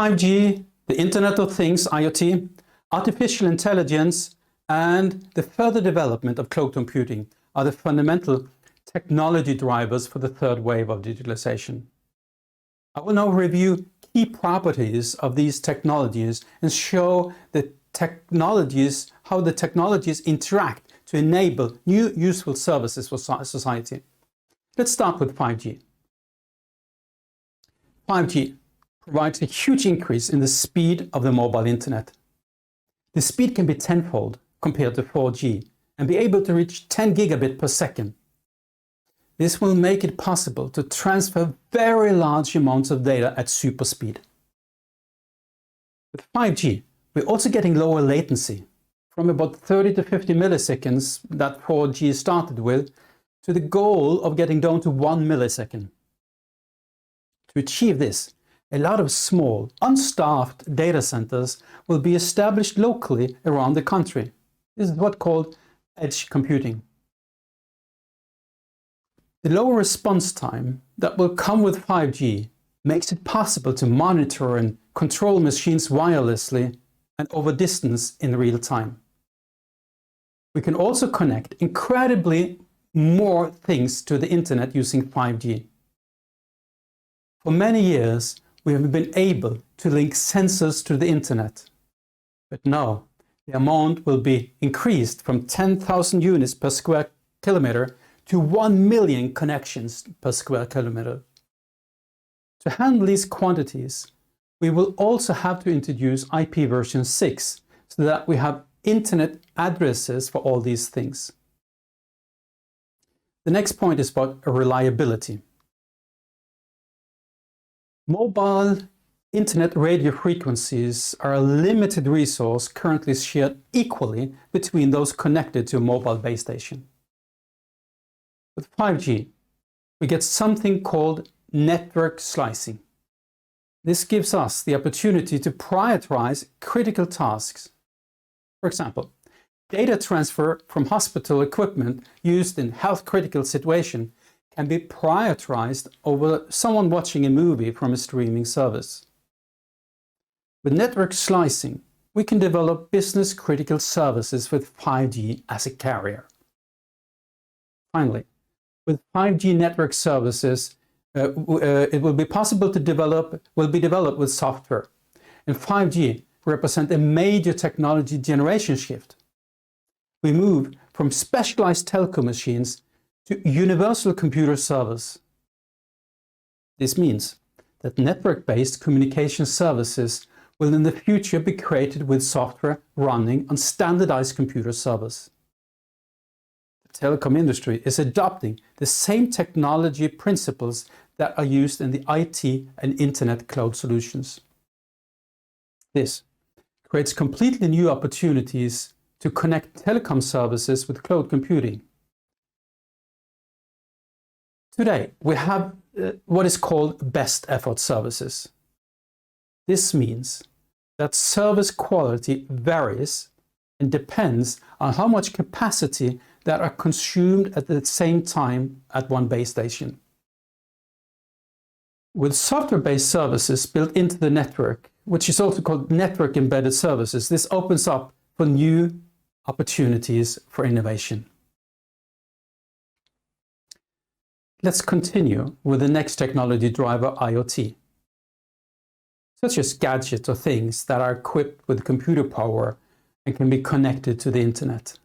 5G, the Internet of Things, IoT, artificial intelligence, and the further development of cloud computing are the fundamental technology drivers for the third wave of digitalization. I will now review key properties of these technologies and show how the technologies interact to enable new useful services for society. Let's start with 5G. 5G provides a huge increase in the speed of the mobile internet. The speed can be tenfold compared to 4G and be able to reach 10 gigabit per second. This will make it possible to transfer very large amounts of data at super speed. With 5G, we're also getting lower latency, from about 30 to 50 milliseconds that 4G started with, to the goal of getting down to 1 millisecond. To achieve this, a lot of small, unstaffed data centers will be established locally around the country. This is what's called edge computing. The lower response time that will come with 5G makes it possible to monitor and control machines wirelessly and over distance in real time. We can also connect incredibly more things to the internet using 5G. For many years, we have been able to link sensors to the internet. But now, the amount will be increased from 10,000 units per square kilometer to 1 million connections per square kilometer. To handle these quantities, we will also have to introduce IP version 6 so that we have internet addresses for all these things. The next point is about reliability. Mobile internet radio frequencies are a limited resource currently shared equally between those connected to a mobile base station. With 5G, we get something called network slicing. This gives us the opportunity to prioritize critical tasks. For example, data transfer from hospital equipment used in health critical situations can be prioritized over someone watching a movie from a streaming service. With network slicing, we can develop business critical services with 5G as a carrier. Finally, with 5G network services, it will be possible to develop with software. And 5G represents a major technology generation shift. We move from specialized telco machines to universal computer servers. This means that network-based communication services will in the future be created with software running on standardized computer servers. The telecom industry is adopting the same technology principles that are used in the IT and internet cloud solutions. This creates completely new opportunities to connect telecom services with cloud computing. Today, we have what is called best effort services. This means that service quality varies and depends on how much capacity that are consumed at the same time at one base station. With software-based services built into the network, which is also called network embedded services, this opens up for new opportunities for innovation. Let's continue with the next technology driver, IoT. Such as gadgets or things that are equipped with computer power and can be connected to the internet.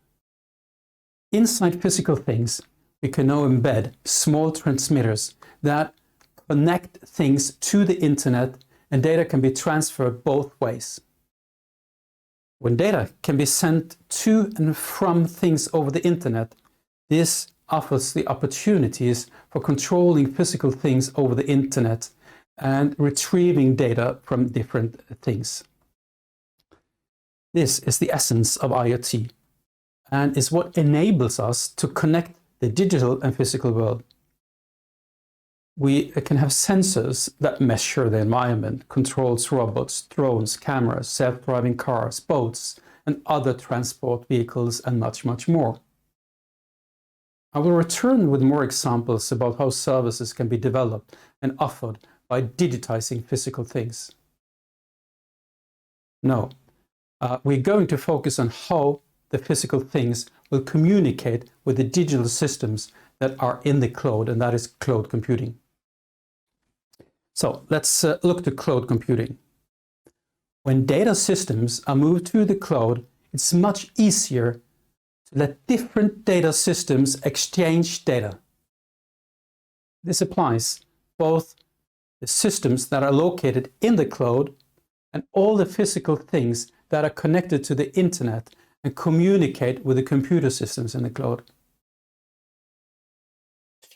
Inside physical things, we can now embed small transmitters that connect things to the internet, and data can be transferred both ways. When data can be sent to and from things over the internet, this offers the opportunities for controlling physical things over the internet and retrieving data from different things. This is the essence of IoT and is what enables us to connect the digital and physical world. We can have sensors that measure the environment, controls robots, drones, cameras, self-driving cars, boats, and other transport vehicles, and much, much more. I will return with more examples about how services can be developed and offered by digitizing physical things. No. We're going to focus on how the physical things will communicate with the digital systems that are in the cloud, and that is cloud computing. So let's look to cloud computing. When data systems are moved to the cloud, it's much easier to let different data systems exchange data. This applies both the systems that are located in the cloud and all the physical things that are connected to the internet and communicate with the computer systems in the cloud.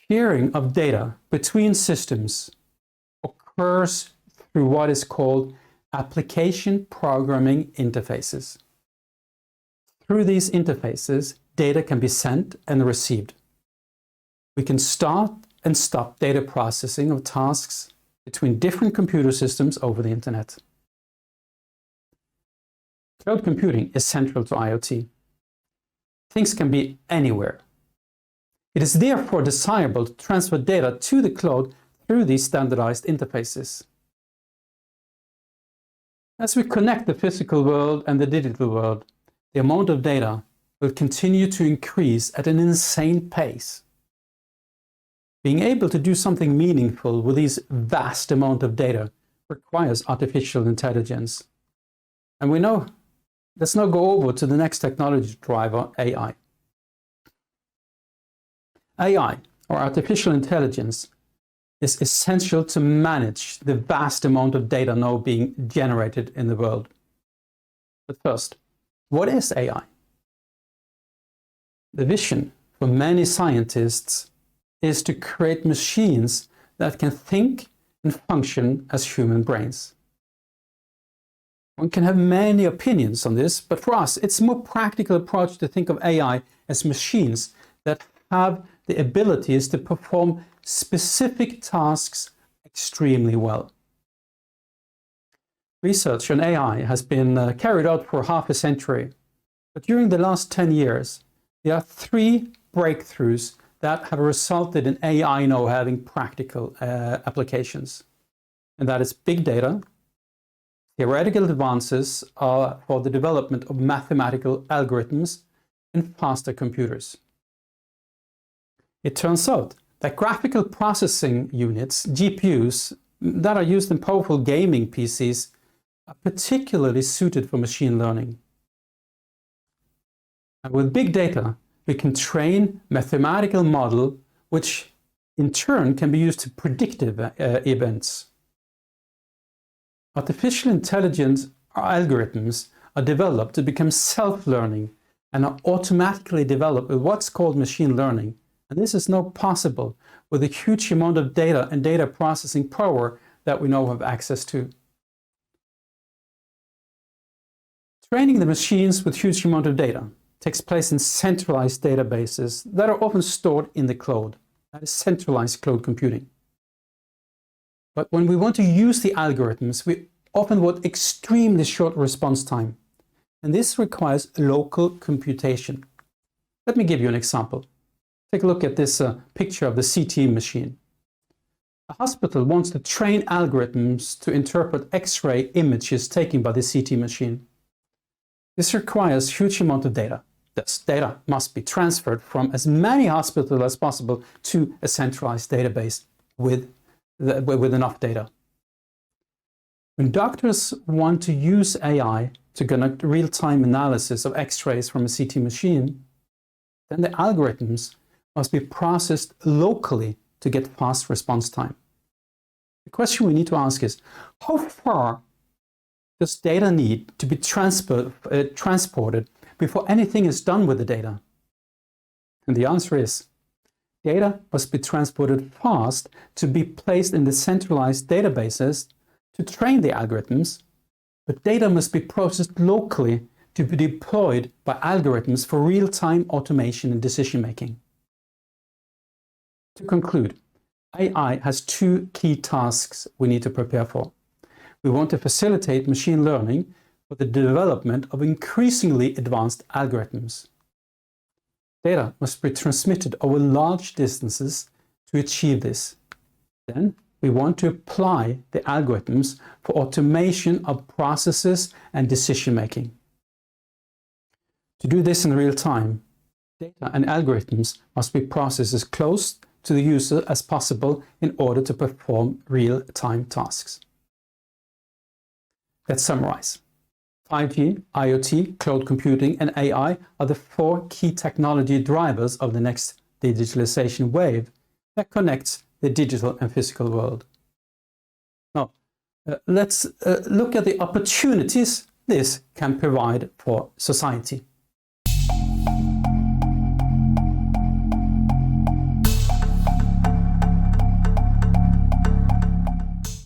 Sharing of data between systems occurs through what is called application programming interfaces. Through these interfaces, data can be sent and received. We can start and stop data processing of tasks between different computer systems over the internet. Cloud computing is central to IoT. Things can be anywhere. It is therefore desirable to transfer data to the cloud through these standardized interfaces. As we connect the physical world and the digital world, the amount of data will continue to increase at an insane pace. Being able to do something meaningful with these vast amount of data requires artificial intelligence. And we know, let's now go over to the next technology driver, AI. AI, or artificial intelligence, is essential to manage the vast amount of data now being generated in the world. But first, what is AI? The vision for many scientists is to create machines that can think and function as human brains. One can have many opinions on this, but for us, it's a more practical approach to think of AI as machines that have the abilities to perform specific tasks extremely well. Research on AI has been carried out for half a century, but during the last 10 years, there are 3 breakthroughs that have resulted in AI now having practical applications. And that is big data, theoretical advances for the development of mathematical algorithms, and faster computers. It turns out that graphical processing units, GPUs, that are used in powerful gaming PCs are particularly suited for machine learning. And with big data, we can train mathematical model, which in turn can be used to predictive events. Artificial intelligence algorithms are developed to become self-learning and are automatically developed with what's called machine learning. And this is now possible with a huge amount of data and data processing power that we now have access to. Training the machines with huge amount of data takes place in centralized databases that are often stored in the cloud. That is centralized cloud computing. But when we want to use the algorithms, we often want extremely short response time. And this requires local computation. Let me give you an example. Take a look at this picture of the CT machine. A hospital wants to train algorithms to interpret X-ray images taken by the CT machine. This requires a huge amount of data. This data must be transferred from as many hospitals as possible to a centralized database with enough data. When doctors want to use AI to conduct real-time analysis of X-rays from a CT machine, then the algorithms must be processed locally to get fast response time. The question we need to ask is, how far does data need to be transported before anything is done with the data? And the answer is, data must be transported fast to be placed in the centralized databases to train the algorithms, but data must be processed locally to be deployed by algorithms for real-time automation and decision-making. To conclude, AI has 2 key tasks we need to prepare for. We want to facilitate machine learning for the development of increasingly advanced algorithms. Data must be transmitted over large distances to achieve this. Then we want to apply the algorithms for automation of processes and decision making. To do this in real time, data and algorithms must be processed as close to the user as possible in order to perform real-time tasks. Let's summarize. 5G, IoT, cloud computing, and AI are the 4 key technology drivers of the next digitalization wave that connects the digital and physical world. Now, let's look at the opportunities this can provide for society.